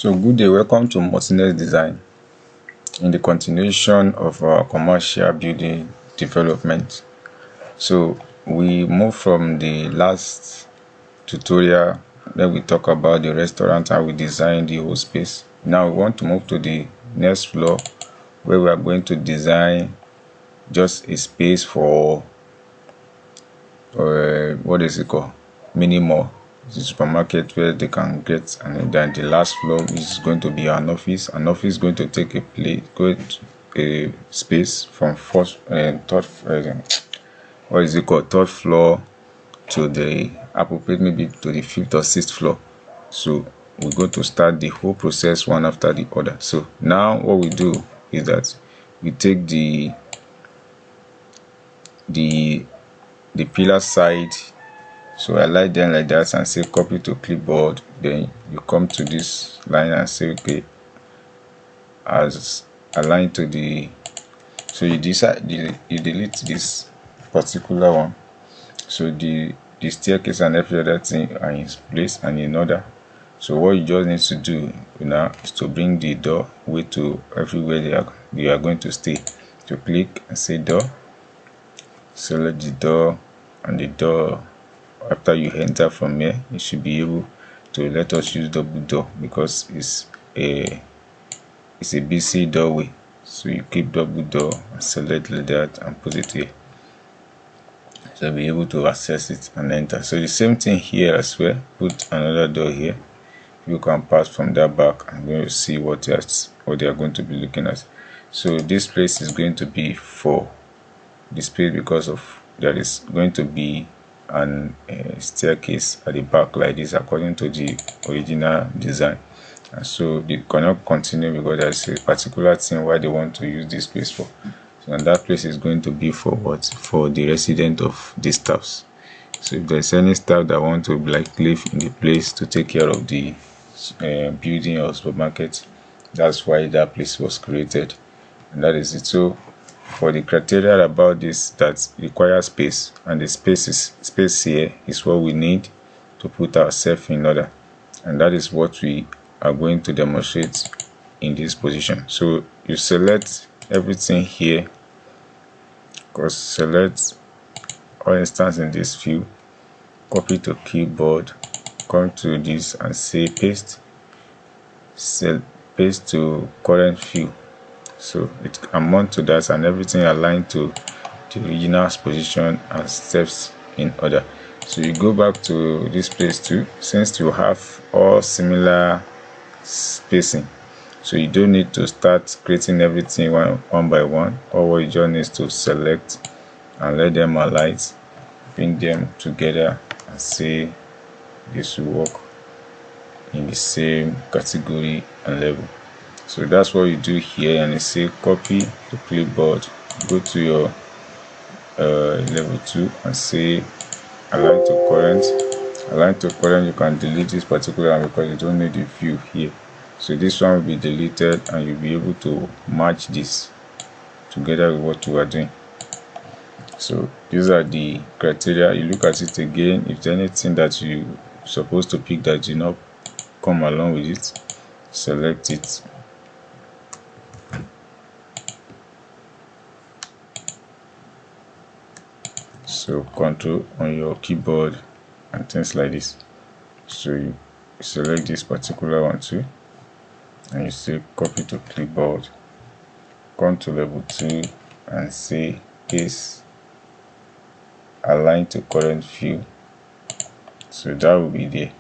So good day, welcome to Multinet Design. In the continuation of our commercial building development, so we move from the last tutorial where we talk about the restaurant and we design the whole space. Now we want to move to the next floor where we are going to design just a space for what is it called, mini mall, the supermarket where they can get. And then the last floor is going to be an office. An office is going to take a space from third third floor to the appropriate, maybe to the fifth or sixth floor. So we're going to start the whole process one after the other. So now what we do is that we take the pillar side. So I like them like that and say copy to clipboard. Then you come to this line and say okay, as align to the, so you decide you delete this particular one. So the staircase and every other thing are in place and in order. So what you just need to do now is to bring the door way to everywhere they are going to stay. To click and say door, select the door, and the door, after you enter from here, you should be able to let us use double door because it's a BC doorway. So you keep double door and select like that and put it here, so be able to access it and enter. So the same thing here as well, put another door here. You can pass from that back and going to see what they are going to be looking at. So this place is going to be for display because of there is going to be an staircase at the back like this according to the original design. And so they cannot continue because there's a particular thing why they want to use this place for. So, and that place is going to be for what? For the resident of the staffs. So if there's any staff that want to live in the place to take care of the building or supermarket, that's why that place was created, and that is it. So for the criteria about this that requires space, and the space here is what we need to put ourselves in order, and that is what we are going to demonstrate in this position. So you select everything here, because select all instance in this view, copy to keyboard, come to this and say paste, paste to current view. So it amount to that, and everything aligned to the original position and steps in order. So you go back to this place too, since you have all similar spacing, so you don't need to start creating everything one by one. All what you just need to select and let them align, bring them together and say this will work in the same category and level. So that's what you do here, and you say copy to clipboard, go to your level 2 and say align to current. Align to current, you can delete this particular one because you don't need the view here. So this one will be deleted and you'll be able to match this together with what you are doing. So these are the criteria. You look at it again. If there's anything that you supposed to pick that do not come along with it, select it. So control on your keyboard and things like this. So you select this particular one too, and you say copy to clipboard, come to level 2 and say paste, align to current view. So that will be there.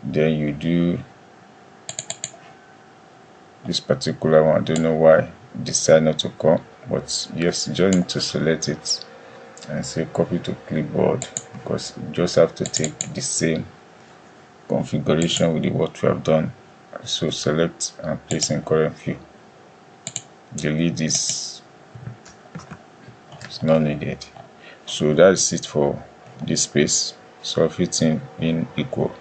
Then you do this particular one. I don't know why decide not to come, but yes, you just need to select it and say copy to clipboard, because you just have to take the same configuration with what we have done. So select and place in current view. Delete this, it's not needed. So that's it for this space. So everything in equal.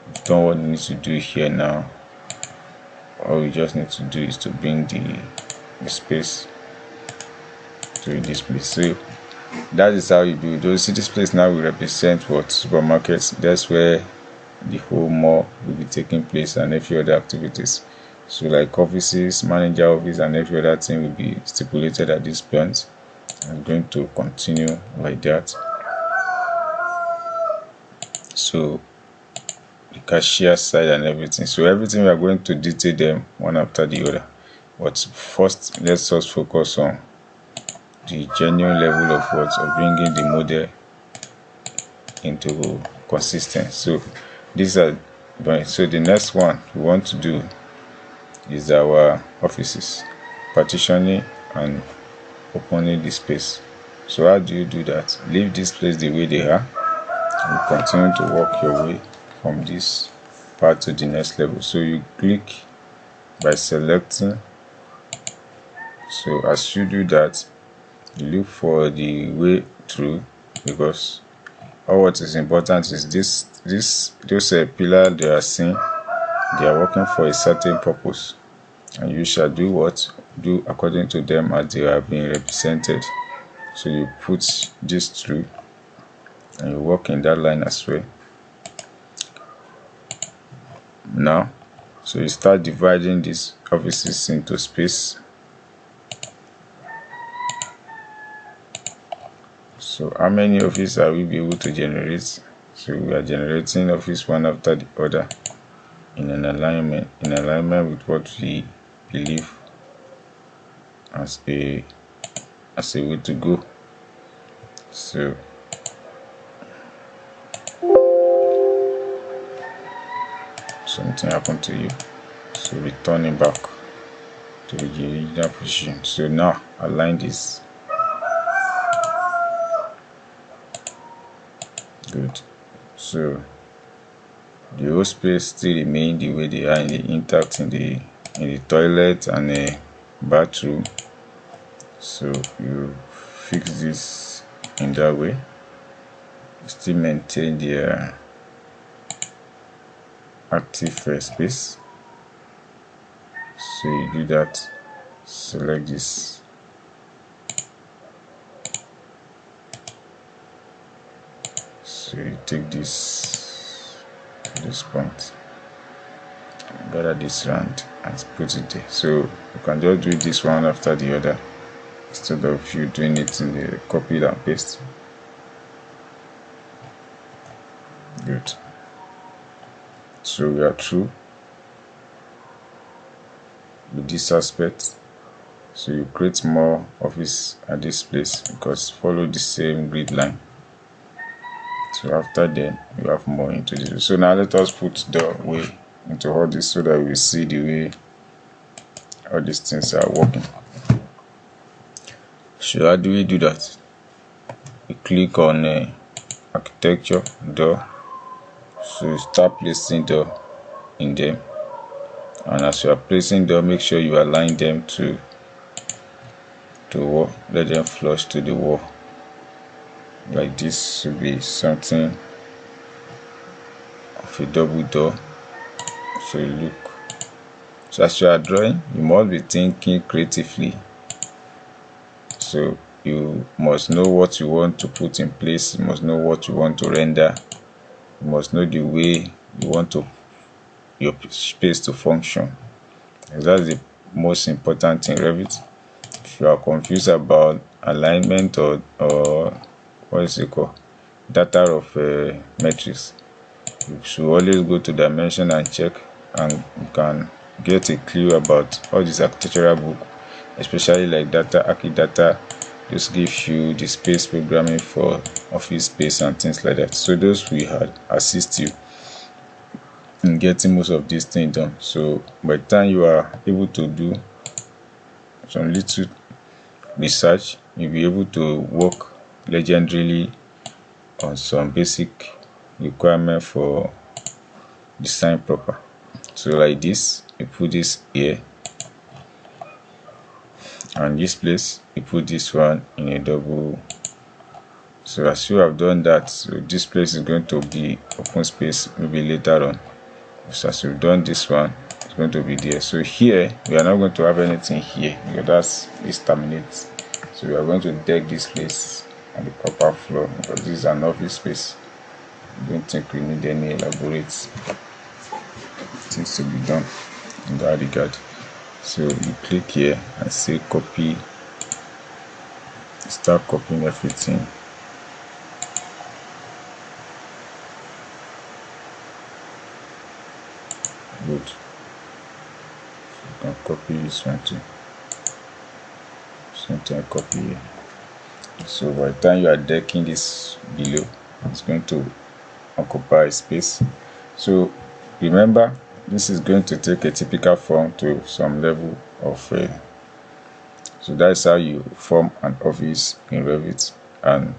You've done what you need to do here now. All you just need to do is to bring the space to this place. So that is how you do it. You see this place now will represent what? Supermarkets. That's where the whole mall will be taking place and every other activities. So like offices, manager office and every other thing will be stipulated at this point. I'm going to continue like that. So the cashier side and everything. So everything we are going to detail them one after the other. But first, let's just focus on the genuine level of what of bringing the model into consistent. So these are so the next one we want to do is our offices, partitioning and opening the space. So how do you do that? Leave this place the way they are and continue to work your way from this part to the next level. So you click by selecting. So as you do that, you look for the way through, because all what is important is those pillar they are seeing, they are working for a certain purpose, and you shall do according to them as they have been represented. So you put this through and you work in that line as well. Now, so you start dividing these offices into space. So how many offices are we be able to generate? So we are generating office one after the other in alignment with what we believe as a way to go. So something happened to you, so returning back to the original position. So now align this. Good. So the whole space still remain the way they are in the intact in the toilet and the bathroom. So you fix this in that way. Still maintain the active space. So you do that. Select this. So you take this to this point, gather this round and put it there. So you can just do this one after the other instead of you doing it in the copy and paste. Good. So we are through with this aspect. So you create more office at this place because follow the same grid line. So after then you have more into this. So now let us put the way into all this so that we see the way all these things are working. So how do we do that? We click on architecture, door. So you start placing door in them, and as you are placing door, make sure you align them to wall. Let them flush to the wall. Like this should be something of a double door. So you look. So as you are drawing, you must be thinking creatively. So you must know what you want to put in place. You must know what you want to render. You must know the way you want your space to function. That's the most important thing. Revit. If you are confused about alignment or what is it called, data of metrics, you should always go to dimension and check, and you can get a clue about all this architectural book, especially like data archidata. Just gives you the space programming for office space and things like that. So those will assist you in getting most of these things done. So by the time you are able to do some little research, you'll be able to work legendarily on some basic requirement for design proper. So like this, you put this here, and this place you put this one in a double. So as you have done that, so this place is going to be open space maybe later on. So as you've done this one, it's going to be there. So here we are not going to have anything here because this terminates. So we are going to deck this place on the proper floor because this is an office space. don't think we need any elaborate things to be done in that regard. So you click here and say copy, start copying everything. Good. So you can copy this one too. Same thing, copy here. So by the time you are decking this below, it's going to occupy space. So remember, this is going to take a typical form to some level of so that's how you form an office in Revit, and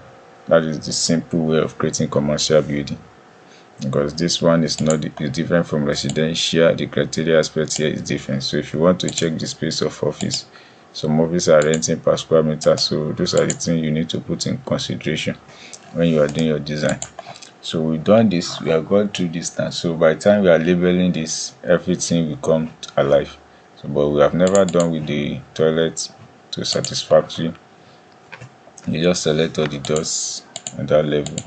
that is the simple way of creating commercial building, because this one is different from residential. The criteria aspect here is different. So if you want to check the space of office, some offices are renting per square meter, so those are the things you need to put in consideration when you are doing your design. So we've done this, we have gone through this now. So by the time we are labeling this, everything will come alive. So but we have never done with the toilet to satisfactory. You just select all the doors at that level.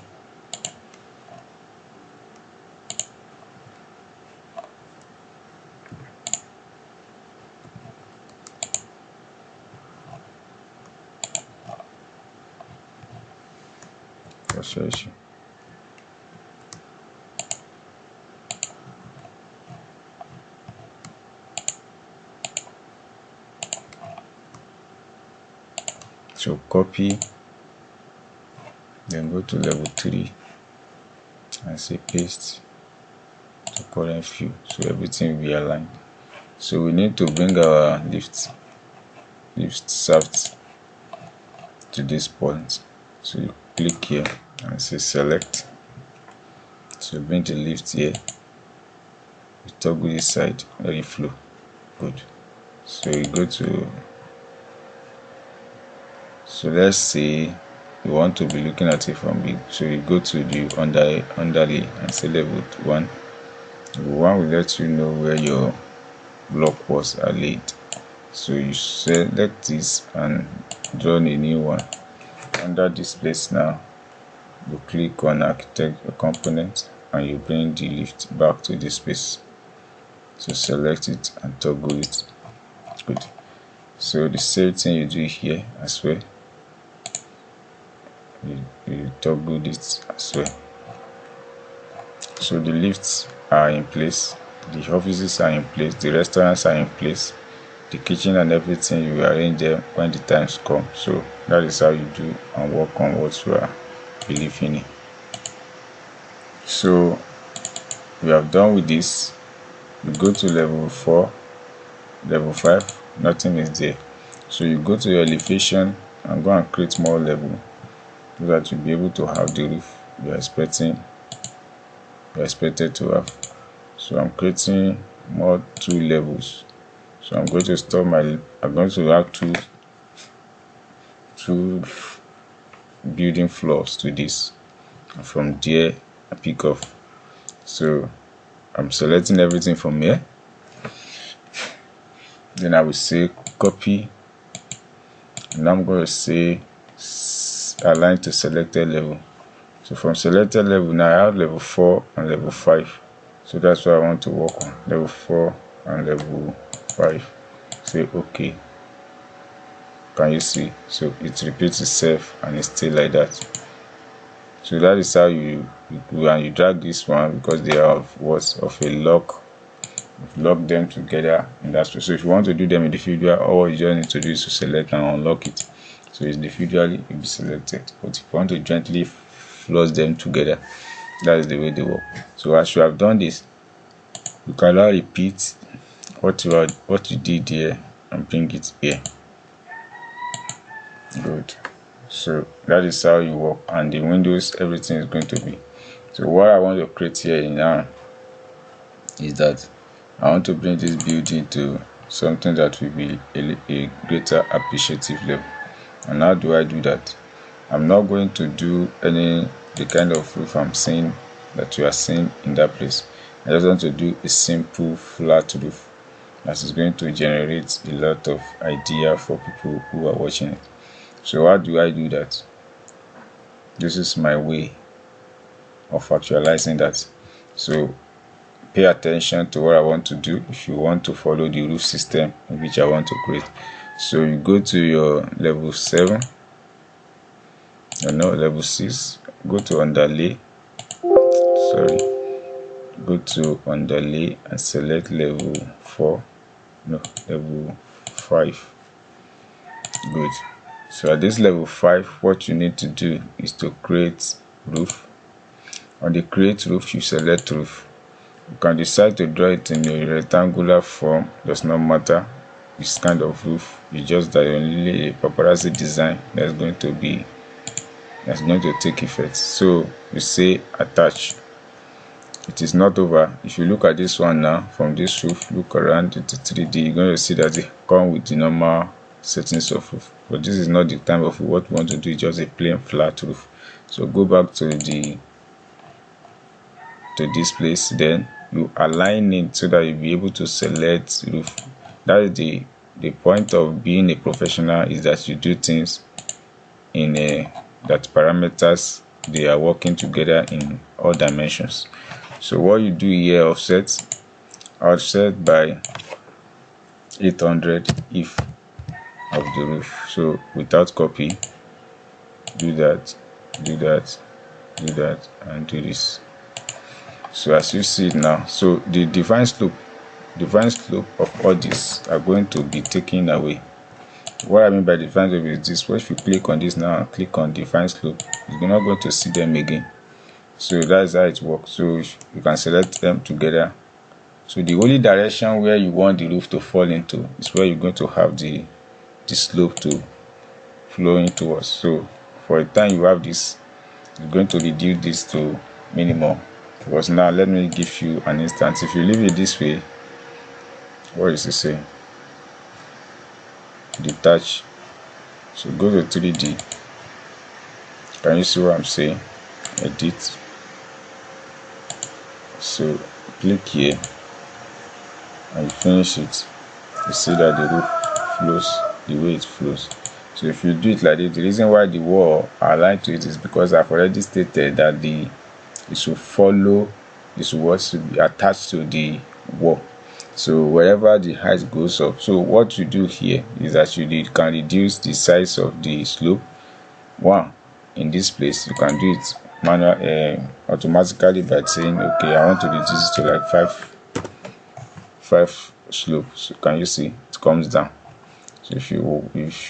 I'll show you. So copy, then go to level 3 and say paste to current view, so everything will be aligned. So we need to bring our lift shaft to this point. So you click here and say select. So bring the lift here, you toggle this side, let it flow. Good. So you go to, so let's say you want to be looking at it from big, so you go to the underlay and say level 1. Level 1 will let you know where your block was laid. So you select this and draw a new one. Under this place now, you click on architecture component and you bring the lift back to this space. So select it and toggle it. Good. So the same thing you do here as well. You toggle it as well. So the lifts are in place, the offices are in place, the restaurants are in place, the kitchen and everything, you arrange them when the times come. So that is how you do and work on what you are believing in. So we have done with this. You go to level 4, level 5, nothing is there. So you go to your elevation and go and create more level so that you'll be able to have the roof you're expected to have. So I'm creating more 2 levels. So I'm going to I'm going to add two building floors to this, and from there I pick off. So I'm selecting everything from here, then I will say copy, and I'm going to say align to selected level. So from selected level, now I have level 4 and level 5, so that's what I want to work on, level 4 and level 5. Say OK. Can you see? So it repeats itself and it's still like that. So that is how you do, and you drag this one because they are of a lock. Lock them together in that space. So if you want to do them individually, all you just need to do is to select and unlock it. So individually it will be selected, but if you want to gently flush them together, that is the way they work. So as you have done this, you can now repeat what you did here and bring it here. Good. So that is how you work, and the windows, everything is going to be. So what I want to create here now is that I want to bring this building to something that will be a greater appreciative level. And how do I do that? I'm not going to do the kind of roof I'm seeing that you are seeing in that place. I just want to do a simple flat roof that is going to generate a lot of idea for people who are watching it. So how do I do that? This is my way of actualizing that. So pay attention to what I want to do if you want to follow the roof system in which I want to create. So you go to your level 7, level 6, go to underlay, go to underlay and select level 4, level 5. Good. So at this level 5, what you need to do is to create roof. On the create roof, you select roof. You can decide to draw it in a rectangular form, does not matter which kind of roof. It's just that only a paparazzi design that's going to take effect. So you say attach. It is not over. If you look at this one now, from this roof, look around into 3D, you're going to see that it comes with the normal settings of roof. But this is not the time of what we want to do, is just a plain flat roof. So go back to this place, then you align it so that you'll be able to select roof. That is the point of being a professional, is that you do things in that parameters, they are working together in all dimensions. So what you do here, offset by 800 if of the roof. So without copy, do that, and do this. So as you see it now, so the divine slope of all these are going to be taken away. What I mean by divine slope is this: if you click on this now and click on divine slope, you're not going to see them again. So that's how it works. So you can select them together. So the only direction where you want the roof to fall into is where you're going to have the slope to flow into us. So for a time you have this, you're going to reduce this to minimum. Because now let me give you an instance. If you leave it this way, what is it saying? Detach. So go to 3D. Can you see what I'm saying? Edit. So click here and you finish it. You see that the roof flows the way it flows. So if you do it like this, the reason why the wall are aligned to it is because I've already stated that it should follow, this wall should be attached to the wall. So wherever the height goes up, so what you do here is that you can reduce the size of the slope. One, in this place you can do it automatically by saying, okay, I want to reduce it to like 5 slopes. So can you see it comes down? So if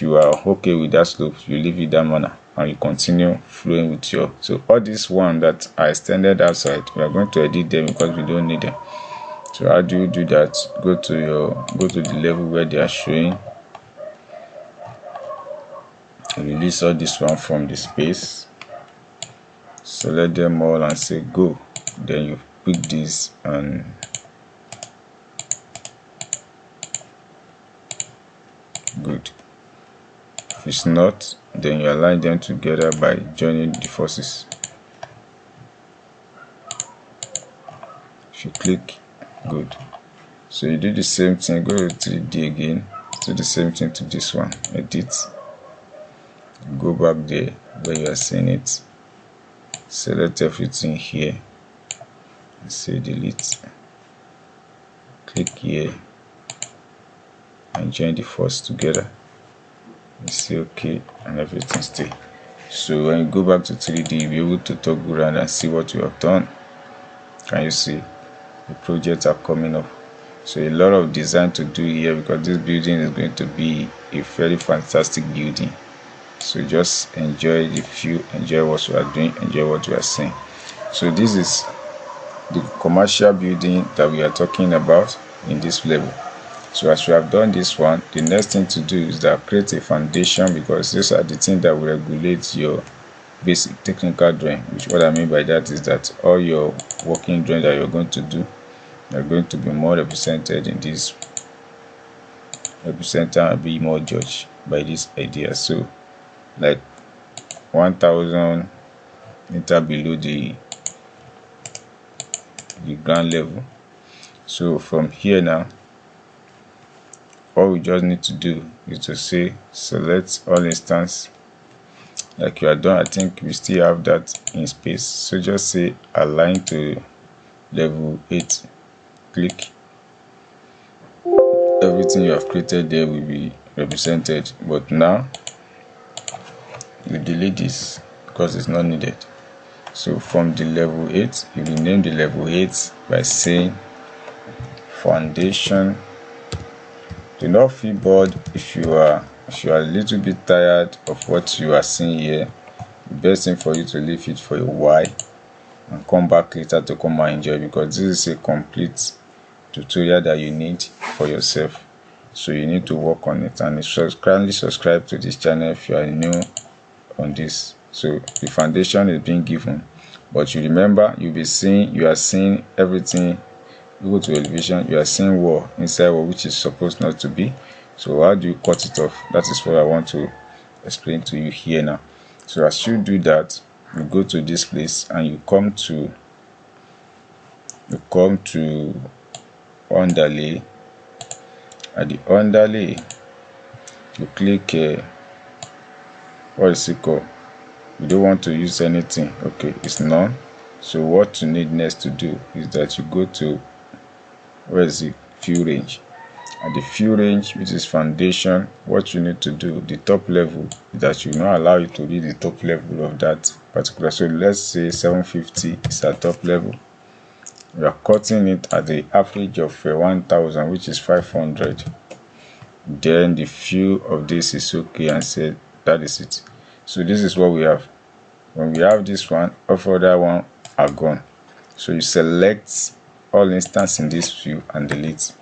you are okay with that slope, you leave it that manner and you continue flowing with your. So all these one that are extended outside, we are going to edit them because we don't need them. So how do you do that? Go to the level where they are showing. Release all this one from the space. Select them all and say go. Then you pick this and good. If it's not, then you align them together by joining the forces. If you click, good. So you do the same thing, go to 3D again, do the same thing to this one, edit, go back there where you are seeing it, select everything here and say delete, click here and join the force together. You see okay, and everything stay. So when you go back to 3D, you'll be able to toggle around and see what you have done. Can you see the projects are coming up? So a lot of design to do here, because this building is going to be a very fantastic building. So just enjoy the view, enjoy what you are doing, enjoy what you are seeing. So this is the commercial building that we are talking about in this level. So as you have done this one, the next thing to do is that create a foundation, because these are the things that will regulate your basic technical drawing. Which what I mean by that is that all your working drawing that you're going to do are going to be more represented in this, and be more judged by this idea. So like 1000 meter below the ground level. So from here now, all we just need to do is to say select all instance like you are done. I think we still have that in space, so just say align to level 8, click. Everything you have created there will be represented, but now you delete this because it's not needed. So from the level 8, you rename the level 8 by saying foundation. Do not feel bored if you are a little bit tired of what you are seeing here. The best thing for you to leave it for a while and come back later to come and enjoy, because this is a complete tutorial that you need for yourself. So you need to work on it, and kindly subscribe to this channel if you are new on this. So the foundation is being given, but you remember you are seeing everything. You go to elevation, you are seeing wall inside wall, which is supposed not to be. So how do you cut it off? That is what I want to explain to you here now. So as you do that, you go to this place and you come to underlay. At the underlay, you click what is it called? You don't want to use anything. Okay, it's none. So what you need next to do is that you go to view range. At the view range, which is foundation, what you need to do, the top level, is that you not allow you to read the top level of that particular. So let's say 750 is our top level. We are cutting it at the average of 1000, which is 500. Then the view of this is okay, and say that is it. So this is what we have. When we have this one, all other one are gone. So you select all instance in this view and delete.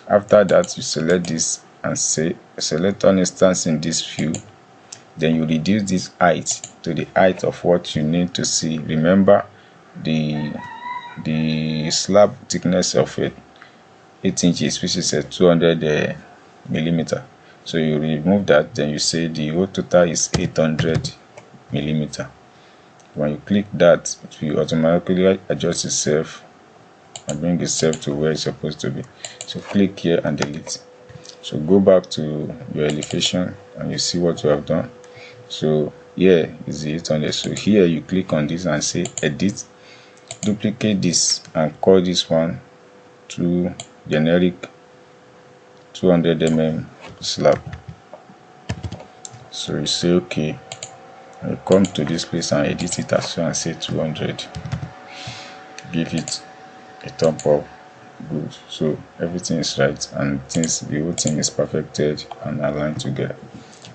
After that, you select this and say select all instance in this view. Then you reduce this height to the height of what you need to see. Remember the slab thickness of it 8 inches, which is a 200 millimeter. So you remove that, then you say the whole total is 800 millimeter. When you click that, it will automatically adjust itself and bring itself to where it's supposed to be. So click here and delete. So go back to your elevation and you see what you have done. So here is the 800. So here you click on this and say edit, duplicate this and call this one to generic 200 slab. So you say okay, and you come to this place and edit it as well and say 200. Give it a thumb up. Good. So everything is right and the whole thing is perfected and aligned together.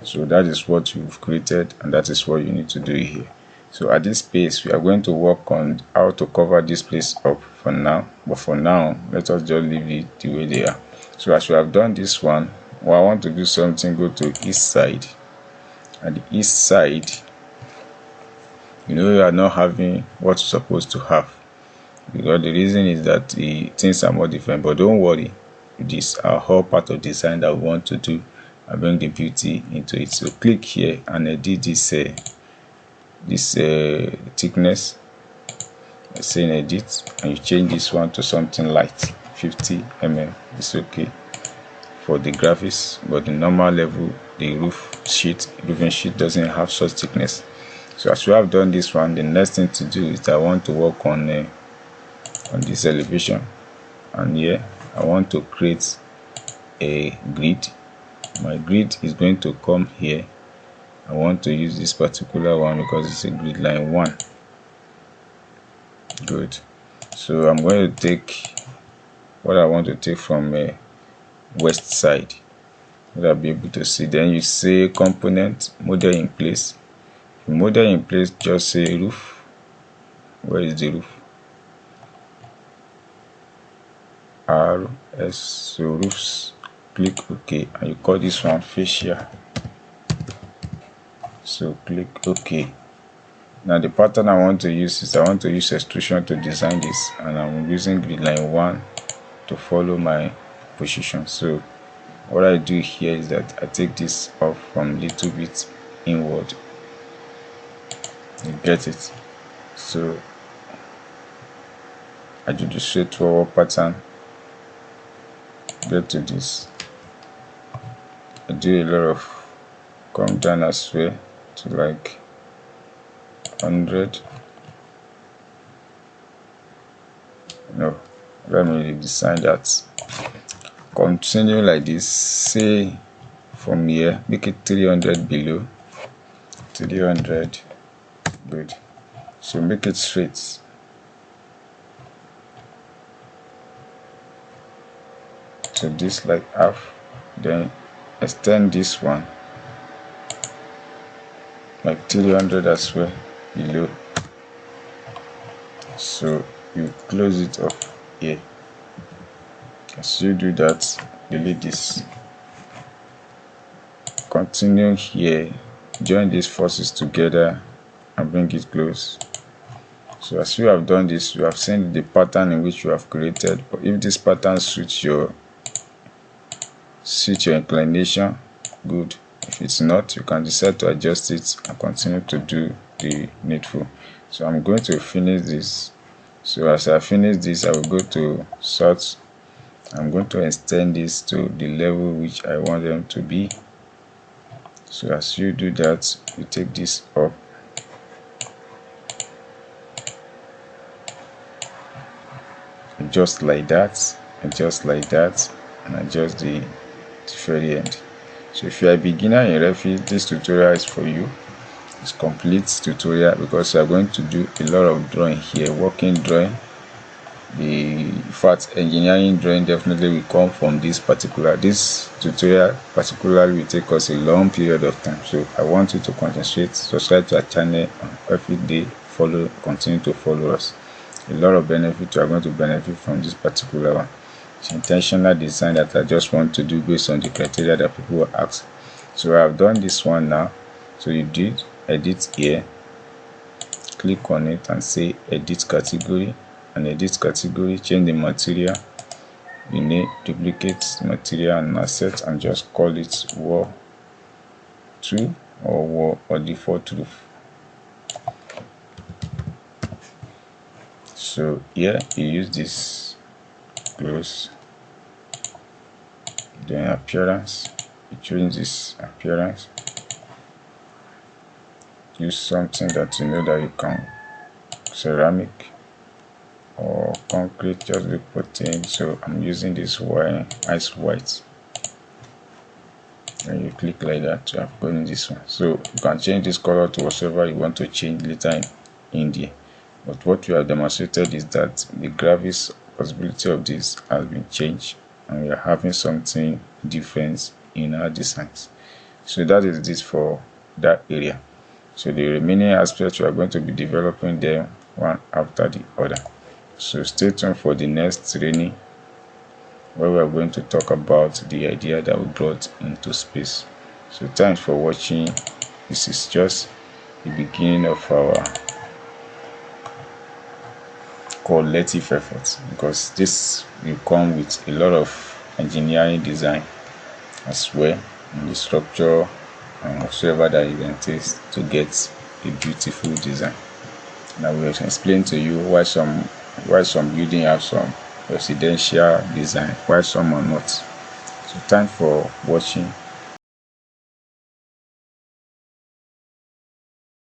So that is what you've created, and that is what you need to do here. So at this space, we are going to work on how to cover this place up for now. But for now, let us just leave it the way they are. So as we have done this one, I want to do something, go to east side. At the east side, you are not having what you're supposed to have, because the reason is that the things are more different. But don't worry, these are all part of design that we want to do and bring the beauty into it. So click here and edit this thickness. I say edit, and you change this one to something light, 50 mm. It's okay for the graphics, but the normal level, the roofing sheet doesn't have such thickness. So as we have done this one, the next thing to do is I want to work on this elevation, and here I want to create a grid. My grid is going to come here. I want to use this particular one because it's a grid line 1. Good. So I'm going to take what I want to take from west side, so I'll be able to see. Then you say component, model in place. Model in place, just say roof. Where is the roof? RS. So roofs, click OK, and you call this one facial. So click OK. Now the pattern I want to use is I want to use extrusion to design this, and I'm using grid line 1 to follow my position. So what I do here is that I take this off from a little bit inward. You get it? So I do the straightforward pattern. Get to this. I do a lot of come down as well to like 100. No, let me design that. Continue like this. Say from here, make it 300 below. 300. Good. So make it straight. So this like half. Then extend this one like 300 as well below. So you close it off here. As you do that, delete this. Continue here, join these forces together and bring it close. So as you have done this, you have seen the pattern in which you have created. But if this pattern suits your inclination, good. If it's not, you can decide to adjust it and continue to do the needful. So I'm going to finish this. So as I finish this, I will go to sort. I'm going to extend this to the level which I want them to be. So as you do that, you take this up. Just like that, and just like that, and adjust the very end. So if you are a beginner in Revit, this tutorial is for you. It's complete tutorial because you are going to do a lot of drawing here, working drawing. The fact engineering drawing definitely will come from this tutorial particularly will take us a long period of time. So I want you to concentrate, subscribe to our channel, and every day continue to follow us. A lot of benefit you are going to benefit from this particular one. It's intentional design that I just want to do based on the criteria that people will ask. So I have done this one now. So you did edit here, click on it and say edit category, and edit category, change the material. You need duplicate material and asset and just call it wall 2 or wall or default roof. So here you use this close, then appearance, you change this appearance, use something that you know that you can, ceramic or concrete, just be put in. So I'm using this ice white, and you click like that to have gone in this one. So you can change this color to whatever you want to change later in there. But what we have demonstrated is that the graphics possibility of this has been changed, and we are having something different in our designs. So that is this for that area. So the remaining aspects we are going to be developing them one after the other. So stay tuned for the next training, where we are going to talk about the idea that we brought into space. So thanks for watching. This is just the beginning of our collective efforts, because this will come with a lot of engineering design as well in the structure and whatsoever that it entails to get a beautiful design. Now we will explain to you why some building have some residential design, why some are not. So thanks for watching.